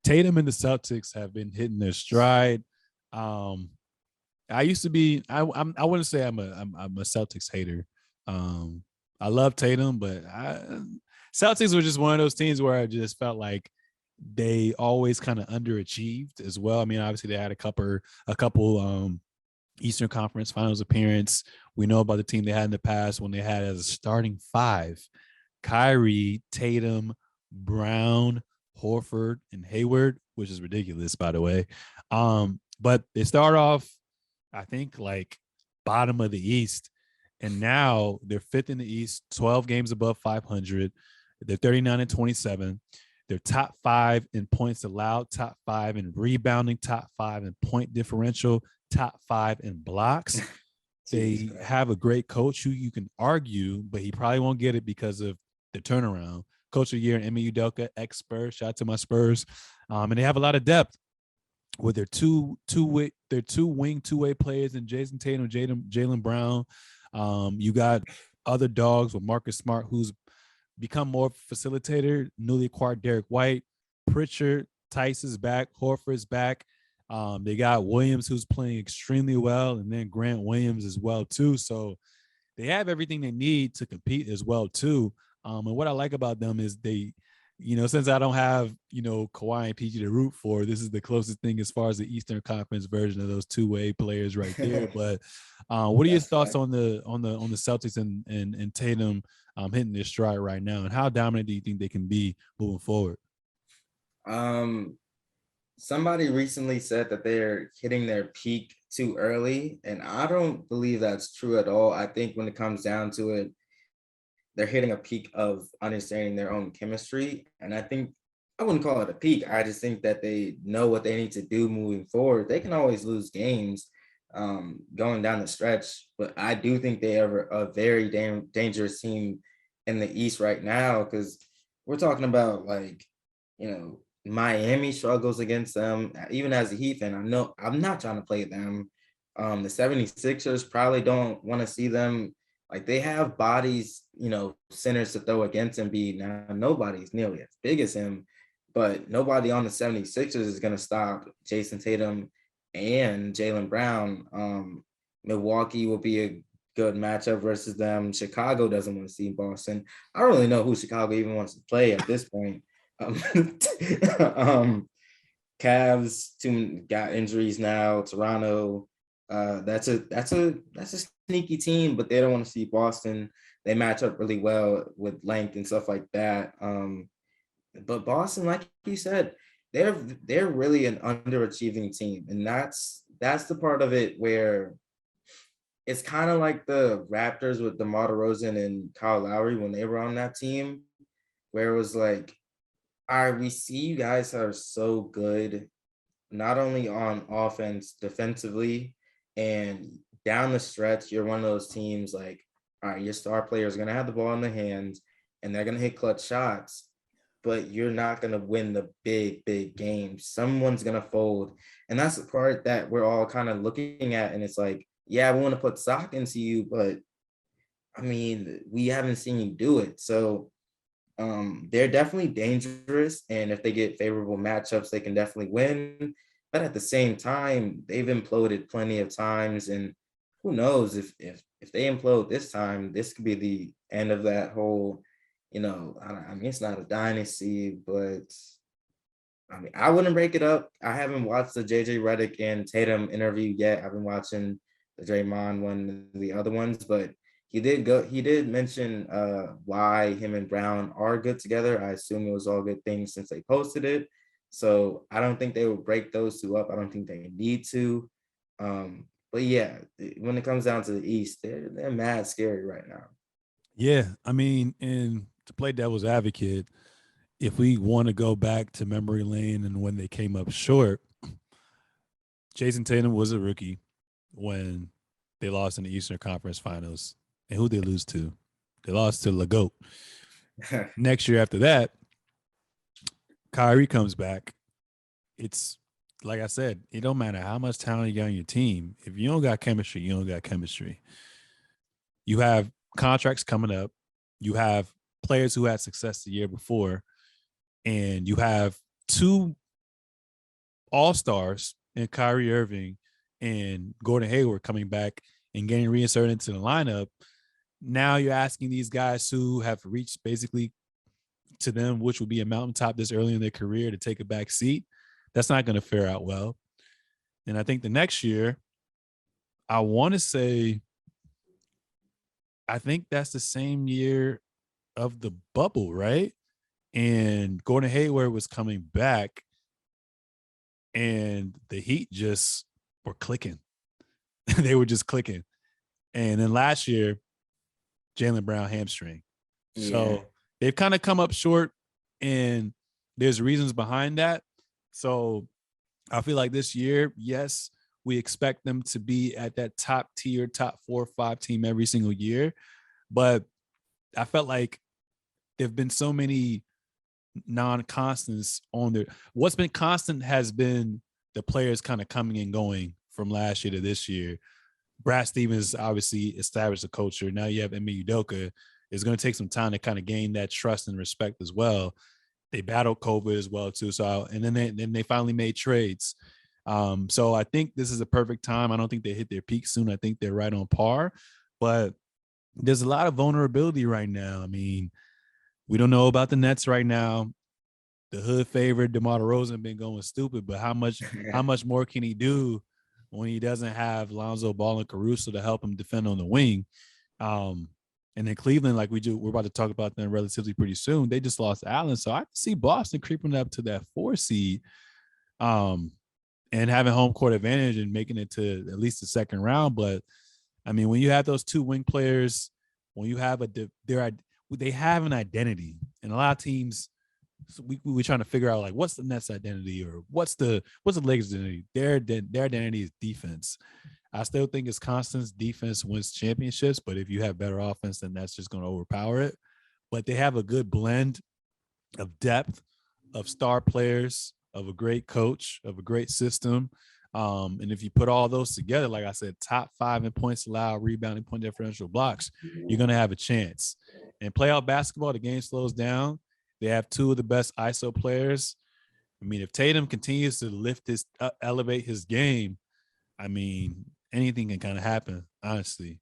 Tatum and the Celtics have been hitting their stride. I used to be. I wouldn't say I'm a Celtics hater. I love Tatum, but Celtics were just one of those teams where I just felt like they always kind of underachieved as well. I mean, obviously they had a couple Eastern Conference Finals appearance. We know about the team they had in the past when they had as a starting five, Kyrie, Tatum, Brown, Horford, and Hayward, which is ridiculous, by the way. But they start off, I think, like bottom of the East, and now they're fifth in the East, 12 games above 500. They're 39-27. They're top 5 in points allowed, top 5 in rebounding, top 5 in point differential, top 5 in blocks. They have a great coach who you can argue, but he probably won't get it because of the turnaround. Coach of the year, Ime Udoka, ex-Spurs. Shout out to my Spurs. And they have a lot of depth with their two-way players in Jayson Tatum, Jaylen Brown. You got other dogs with Marcus Smart, who's become more facilitator, newly acquired Derek White, Pritchard, Tice is back, Horford's back. They got Williams, who's playing extremely well, and then Grant Williams as well, too. So they have everything they need to compete as well, too. And what I like about them is they, since I don't have, Kawhi and PG to root for, this is the closest thing as far as the Eastern Conference version of those two-way players right there. But what are your thoughts on the Celtics and Tatum hitting their stride right now, and how dominant do you think they can be moving forward? Somebody recently said that they're hitting their peak too early, and I don't believe that's true at all. I think when it comes down to it, they're hitting a peak of understanding their own chemistry. And I think I wouldn't call it a peak. I just think that they know what they need to do moving forward. They can always lose games going down the stretch, but I do think they are a very dangerous team in the East right now, because we're talking about Miami struggles against them. Even as a Heat fan, I know I'm not trying to play them. The 76ers probably don't want to see them. Like, they have bodies, centers to throw against Embiid. Now, nobody's nearly as big as him, but nobody on the 76ers is going to stop Jayson Tatum and Jaylen Brown. Milwaukee will be a good matchup versus them. Chicago doesn't want to see Boston. I don't really know who Chicago even wants to play at this point. Cavs got injuries now. Toronto, that's a sneaky team, but they don't want to see Boston. They match up really well with length and stuff like that. But Boston, like you said, they're really an underachieving team, and that's the part of it where it's kind of like the Raptors with DeMar DeRozan and Kyle Lowry when they were on that team, where it was like, all right, we see you guys are so good, not only on offense, defensively, and down the stretch, you're one of those teams like, all right, your star player is going to have the ball in their hands and they're going to hit clutch shots, but you're not going to win the big games. Someone's going to fold. And that's the part that we're all kind of looking at. And it's like, yeah, we want to put stock into you, but I mean, we haven't seen you do it. So they're definitely dangerous. And if they get favorable matchups, they can definitely win. But at the same time, they've imploded plenty of times. And who knows if they implode this time, this could be the end of that whole, I mean, it's not a dynasty, but I mean, I wouldn't break it up. I haven't watched the JJ Redick and Tatum interview yet. I've been watching the Draymond one, the other ones, but he did mention why him and Brown are good together. I assume it was all good things since they posted it. So I don't think they will break those two up. I don't think they need to. But yeah, when it comes down to the East, they're mad scary right now. Yeah, I mean, and to play devil's advocate, if we want to go back to memory lane and when they came up short, Jayson Tatum was a rookie when they lost in the Eastern Conference Finals. And who they lose to? They lost to LeGoat. Next year after that, Kyrie comes back. It's like I said, it don't matter how much talent you got on your team. If you don't got chemistry, you don't got chemistry. You have contracts coming up. You have players who had success the year before. And you have two all-stars and Kyrie Irving and Gordon Hayward coming back and getting reinserted into the lineup, now you're asking these guys who have reached basically to them, which would be a mountaintop this early in their career, to take a back seat. That's not going to fare out well. And I think the next year, I want to say, I think that's the same year of the bubble, right? And Gordon Hayward was coming back, and the Heat just were clicking. They were just clicking. And then last year, Jaylen Brown hamstring. So they've kind of come up short, and there's reasons behind that. So I feel like this year, yes, we expect them to be at that top tier, top 4 or 5 team every single year. But I felt like there've been so many non-constants on there. What's been constant has been the players kind of coming and going from last year to this year. Brad Stevens obviously established the culture. Now you have Ime Udoka. It's going to take some time to kind of gain that trust and respect as well. They battled COVID as well too. So, and then they finally made trades. So I think this is a perfect time. I don't think they hit their peak soon. I think they're right on par, but there's a lot of vulnerability right now. I mean, we don't know about the Nets right now. The hood favorite DeMar DeRozan been going stupid, but how much more can he do when he doesn't have Lonzo Ball and Caruso to help him defend on the wing? And then Cleveland, like we're about to talk about them relatively pretty soon. They just lost Allen, so I can see Boston creeping up to that 4 seed, and having home court advantage and making it to at least the second round. But I mean, when you have those 2 wing players, when you have they have an identity, and a lot of teams, so we're trying to figure out like what's the Nets identity or what's the Lakers identity. Their identity is defense. I still think it's Constance defense wins championships, but if you have better offense, then that's just going to overpower it. But they have a good blend of depth, of star players, of a great coach, of a great system. And if you put all those together, like I said, top 5 in points allowed, rebounding, point differential, blocks, you're going to have a chance. And playoff basketball, the game slows down. They have 2 of the best ISO players. I mean, if Tatum continues to elevate his game, I mean, anything can kind of happen, honestly.